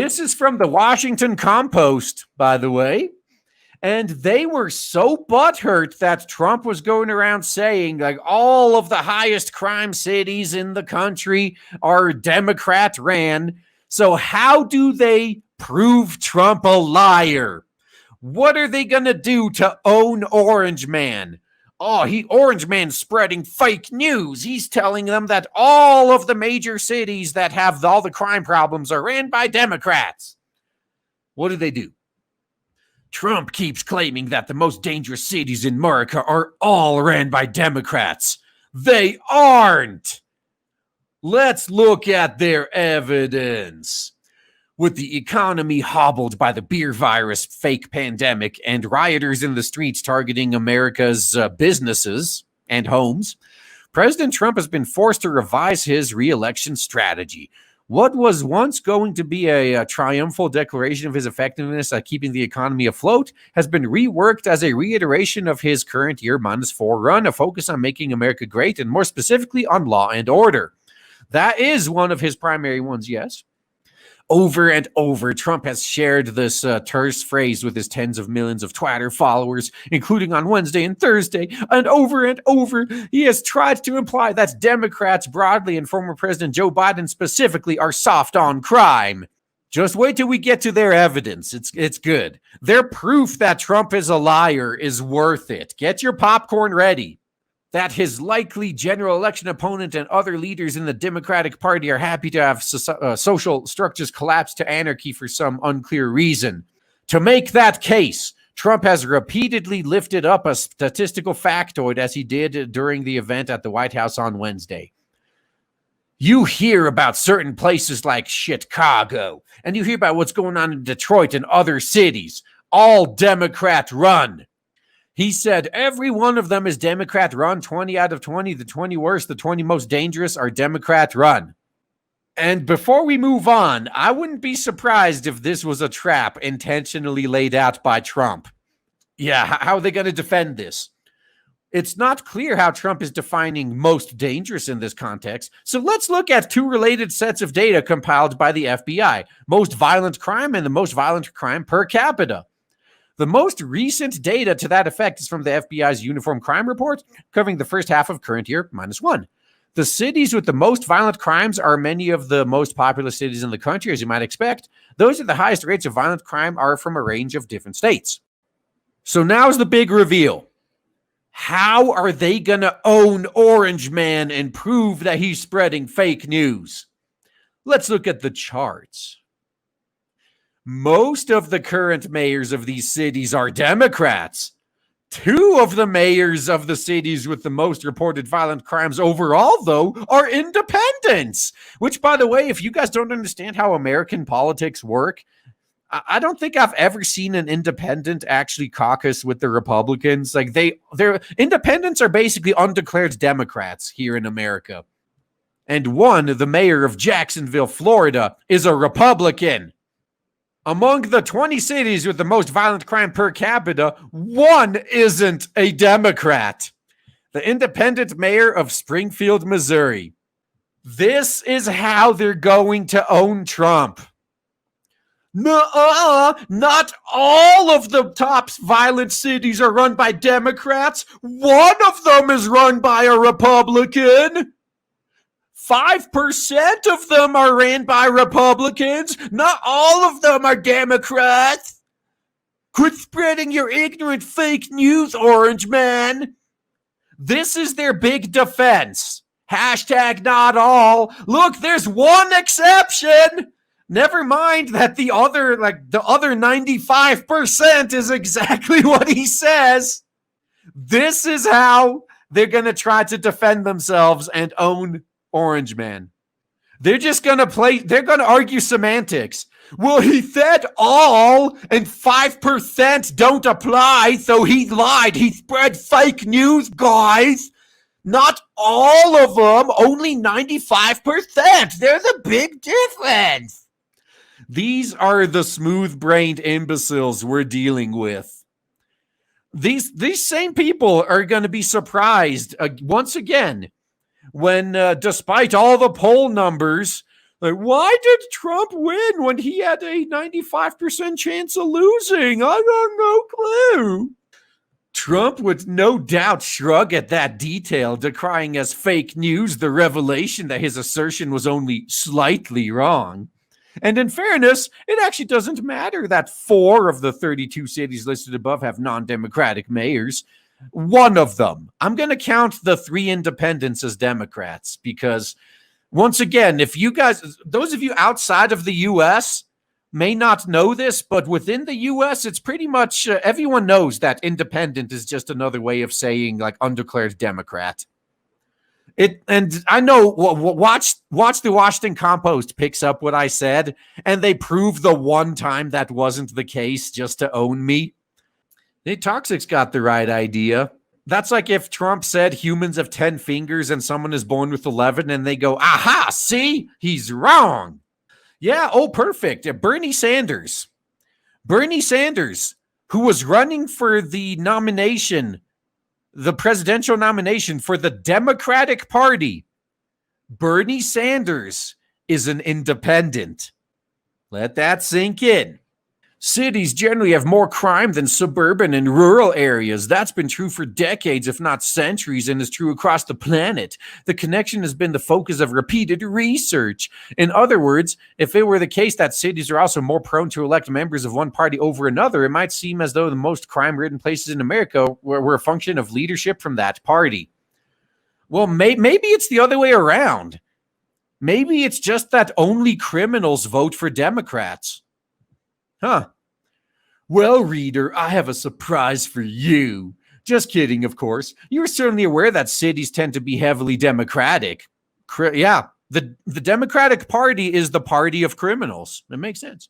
This is from the Washington Compost, by the way. And they were so butthurt that Trump was going around saying, like, all of the highest crime cities in the country are Democrat ran. So how do they prove Trump a liar? What are they going to do to own Orange Man? Oh, Orange Man's spreading fake news. He's telling them that all of the major cities that have all the crime problems are ran by Democrats. What do? Trump keeps claiming that the most dangerous cities in America are all ran by Democrats. They aren't. Let's look at their evidence. With the economy hobbled by the beer virus fake pandemic and rioters in the streets targeting America's businesses and homes, President Trump has been forced to revise his re-election strategy. What was once going to be a triumphal declaration of his effectiveness at keeping the economy afloat has been reworked as a reiteration of his current year -4 run, a focus on making America great, and more specifically on law and order. That is one of his primary ones, yes. Over and over, Trump has shared this terse phrase with his tens of millions of Twitter followers, including on Wednesday and Thursday. And over, he has tried to imply that Democrats broadly and former President Joe Biden specifically are soft on crime. Just wait till we get to their evidence. It's good. Their proof that Trump is a liar is worth it. Get your popcorn ready. That his likely general election opponent and other leaders in the Democratic Party are happy to have social structures collapse to anarchy for some unclear reason. To make that case, Trump has repeatedly lifted up a statistical factoid, as he did during the event at the White House on Wednesday. You hear about certain places like Chicago, and you hear about what's going on in Detroit and other cities, all Democrat run. He said every one of them is Democrat run, 20 out of 20, the 20 worst, the 20 most dangerous are Democrat run. And before we move on, I wouldn't be surprised if this was a trap intentionally laid out by Trump. Yeah, how are they going to defend this? It's not clear how Trump is defining most dangerous in this context, so let's look at two related sets of data compiled by the FBI, most violent crime and the most violent crime per capita. The most recent data to that effect is from the FBI's Uniform Crime Report, covering the first half of current year -1. The cities with the most violent crimes are many of the most populous cities in the country, as you might expect. Those with the highest rates of violent crime are from a range of different states. So now's the big reveal. How are they going to own Orange Man and prove that he's spreading fake news? Let's look at the charts. Most of the current mayors of these cities are Democrats. Two of the mayors of the cities with the most reported violent crimes overall, though, are independents. Which, by the way, if you guys don't understand how American politics work, I don't think I've ever seen an independent actually caucus with the Republicans. Like their independents are basically undeclared Democrats here in America. And one, the mayor of Jacksonville, Florida, is a Republican. Among the 20 cities with the most violent crime per capita, one isn't a Democrat. The independent mayor of Springfield, Missouri. This is how they're going to own Trump. Nuh-uh, not all of the top violent cities are run by Democrats. One of them is run by a Republican. 5% of them are ran by Republicans. Not all of them are Democrats. Quit spreading your ignorant fake news, Orange Man. This is their big defense. Hashtag not all. Look, there's one exception. Never mind that the other 95% is exactly what he says. This is how they're going to try to defend themselves and own Orange Man. They're going to argue semantics. Well, he said all and 5% don't apply, so he lied. He spread fake news, guys. Not all of them, only 95%. There's a big difference. These are the smooth-brained imbeciles we're dealing with. These same people are going to be surprised once again when, despite all the poll numbers, Like, why did Trump win when he had a 95% chance of losing? I got no clue. Trump would no doubt shrug at that detail, decrying as fake news the revelation that his assertion was only slightly wrong. And in fairness, it actually doesn't matter that 4 of the 32 cities listed above have non-Democratic mayors. One of them, I'm going to count the 3 independents as Democrats, because once again, if you guys, those of you outside of the US may not know this, but within the US, it's pretty much everyone knows that independent is just another way of saying like undeclared Democrat. And I know, watch the Washington Compost picks up what I said, and they prove the one time that wasn't the case just to own me. Nate Toxic's got the right idea. That's like if Trump said humans have 10 fingers and someone is born with 11, and they go, aha, see, he's wrong. Yeah, oh, perfect. Bernie Sanders, who was running for the nomination, the presidential nomination for the Democratic Party. Bernie Sanders is an independent. Let that sink in. Cities generally have more crime than suburban and rural areas. That's been true for decades, if not centuries, and is true across the planet. The connection has been the focus of repeated research. In other words, if it were the case that cities are also more prone to elect members of one party over another, it might seem as though the most crime-ridden places in America were a function of leadership from that party. Well, maybe it's the other way around. Maybe it's just that only criminals vote for Democrats. Huh. Well, reader, I have a surprise for you. Just kidding, of course. You are certainly aware that cities tend to be heavily Democratic. Yeah, the Democratic Party is the party of criminals. It makes sense.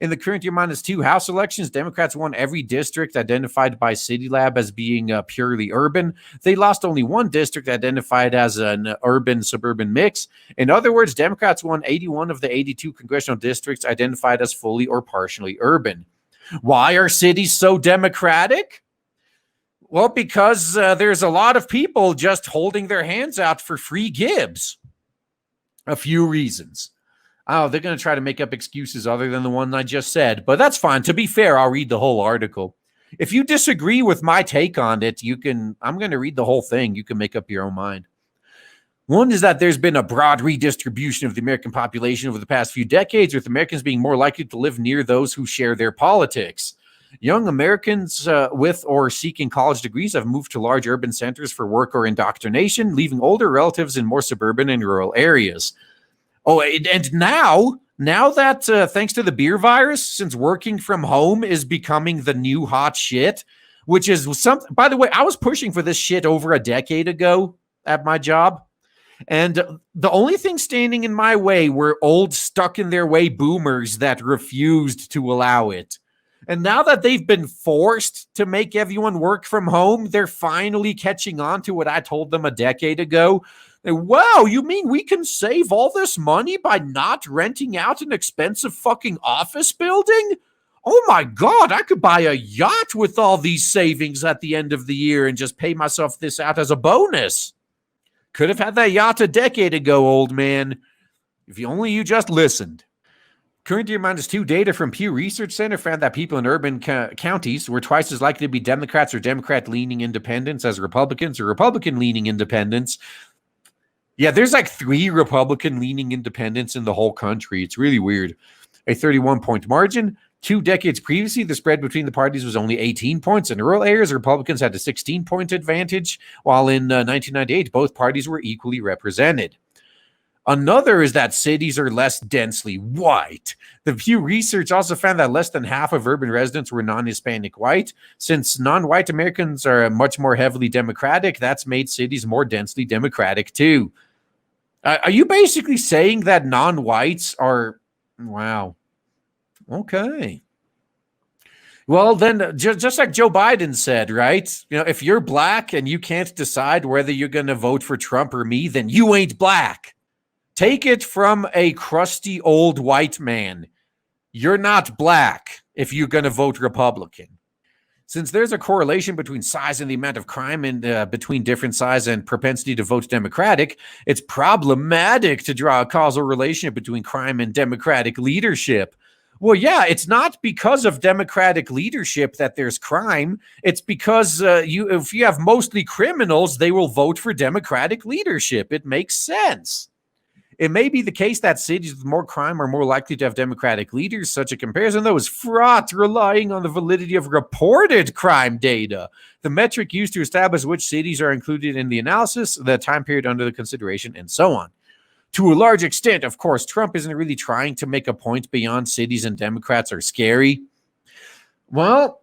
In the current year -2 House elections, Democrats won every district identified by CityLab as being purely urban. They lost only one district identified as an urban-suburban mix. In other words, Democrats won 81 of the 82 congressional districts identified as fully or partially urban. Why are cities so Democratic? Well, because there's a lot of people just holding their hands out for free gibs. A few reasons. Oh, they're going to try to make up excuses other than the one I just said, but that's fine. To be fair, I'll read the whole article. If you disagree with my take on it, I'm going to read the whole thing. You can make up your own mind. One is that there's been a broad redistribution of the American population over the past few decades, with Americans being more likely to live near those who share their politics. Young Americans with or seeking college degrees have moved to large urban centers for work or indoctrination, leaving older relatives in more suburban and rural areas. Oh, and now that thanks to the beer virus, since working from home is becoming the new hot shit, which is something, by the way, I was pushing for this shit over a decade ago at my job. And the only thing standing in my way were old, stuck-in-their-way boomers that refused to allow it. And now that they've been forced to make everyone work from home, they're finally catching on to what I told them a decade ago. Wow, you mean we can save all this money by not renting out an expensive fucking office building? Oh my God, I could buy a yacht with all these savings at the end of the year and just pay myself this out as a bonus. Could have had that yacht a decade ago, old man. If only you just listened. Current year -2 data from Pew Research Center found that people in urban counties were twice as likely to be Democrats or Democrat-leaning independents as Republicans or Republican-leaning independents. Yeah, there's like 3 Republican-leaning independents in the whole country. It's really weird. A 31-point margin. 2 decades previously, the spread between the parties was only 18 points. In rural areas, Republicans had a 16-point advantage, while in 1998, both parties were equally represented. Another is that cities are less densely white. The Pew Research also found that less than half of urban residents were non-Hispanic white. Since non-white Americans are much more heavily Democratic, that's made cities more densely Democratic too. Are you basically saying that non-whites are... Wow. Okay. Well, then, just like Joe Biden said, right? You know, if you're black and you can't decide whether you're going to vote for Trump or me, then you ain't black. Take it from a crusty old white man. You're not black if you're going to vote Republican. Since there's a correlation between size and the amount of crime and between different size and propensity to vote Democratic, it's problematic to draw a causal relationship between crime and Democratic leadership. Well, yeah, it's not because of Democratic leadership that there's crime. It's because if you have mostly criminals, they will vote for Democratic leadership. It makes sense. It may be the case that cities with more crime are more likely to have Democratic leaders. Such a comparison, though, is fraught, relying on the validity of reported crime data. The metric used to establish which cities are included in the analysis, the time period under the consideration, and so on. To a large extent, of course, Trump isn't really trying to make a point beyond cities and Democrats are scary. Well,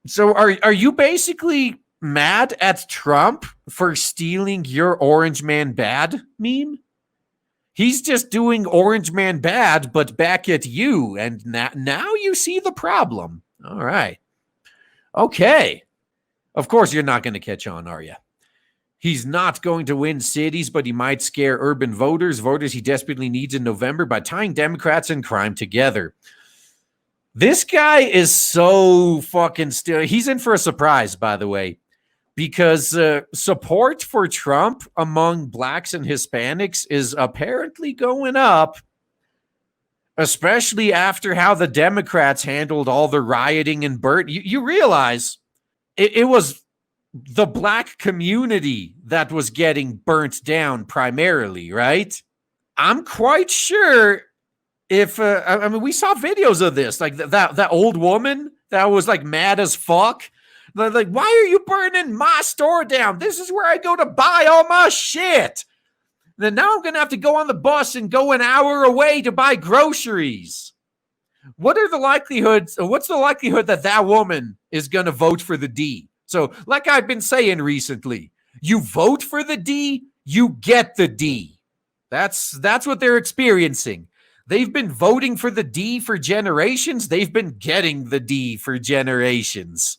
so are you basically mad at Trump for stealing your Orange Man Bad meme? He's just doing Orange Man Bad, but back at you. And now you see the problem. All right. Okay. Of course, you're not going to catch on, are you? He's not going to win cities, but he might scare urban voters he desperately needs in November by tying Democrats and crime together. This guy is so fucking still. He's in for a surprise, by the way. Because support for Trump among blacks and Hispanics is apparently going up, especially after how the Democrats handled all the rioting and burnt. You realize it was the black community that was getting burnt down primarily, right? I'm quite sure if, we saw videos of this, like that old woman that was like mad as fuck. Like, why are you burning my store down? This is where I go to buy all my shit. Then now I'm going to have to go on the bus and go an hour away to buy groceries. What's the likelihood that that woman is going to vote for the D? So, like I've been saying recently, you vote for the D, you get the D. That's what they're experiencing. They've been voting for the D for generations. They've been getting the D for generations.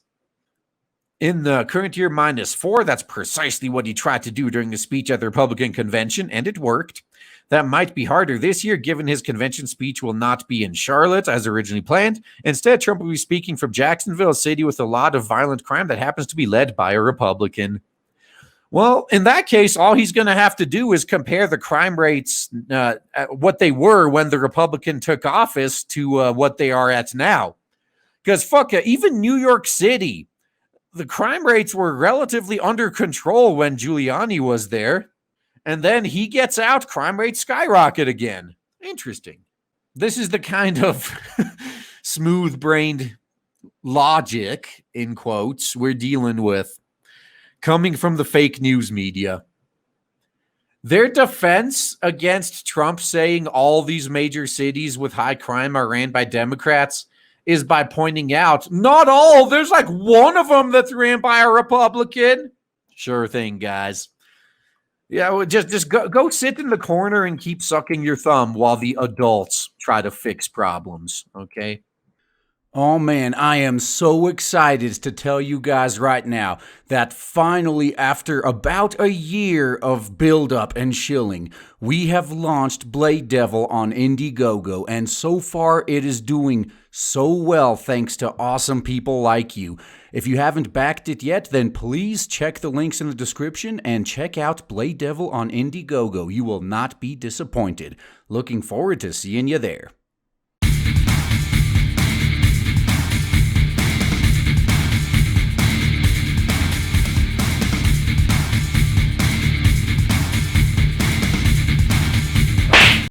In the current year, -4, that's precisely what he tried to do during his speech at the Republican convention, and it worked. That might be harder this year, given his convention speech will not be in Charlotte as originally planned. Instead, Trump will be speaking from Jacksonville, a city with a lot of violent crime that happens to be led by a Republican. Well, in that case, all he's going to have to do is compare the crime rates, what they were when the Republican took office, to what they are at now. Because fuck it, even New York City, the crime rates were relatively under control when Giuliani was there. And then he gets out, crime rates skyrocket again. Interesting. This is the kind of smooth-brained logic, in quotes, we're dealing with, coming from the fake news media. Their defense against Trump saying all these major cities with high crime are ran by Democrats is by pointing out, not all, there's like one of them that's ran by a Republican. Sure thing, guys. Yeah, well, just go sit in the corner and keep sucking your thumb while the adults try to fix problems, okay? Oh man, I am so excited to tell you guys right now that finally, after about a year of build-up and shilling, we have launched Blade Devil on Indiegogo, and so far it is doing so well thanks to awesome people like you. If you haven't backed it yet, then please check the links in the description and check out Blade Devil on Indiegogo. You will not be disappointed. Looking forward to seeing you there.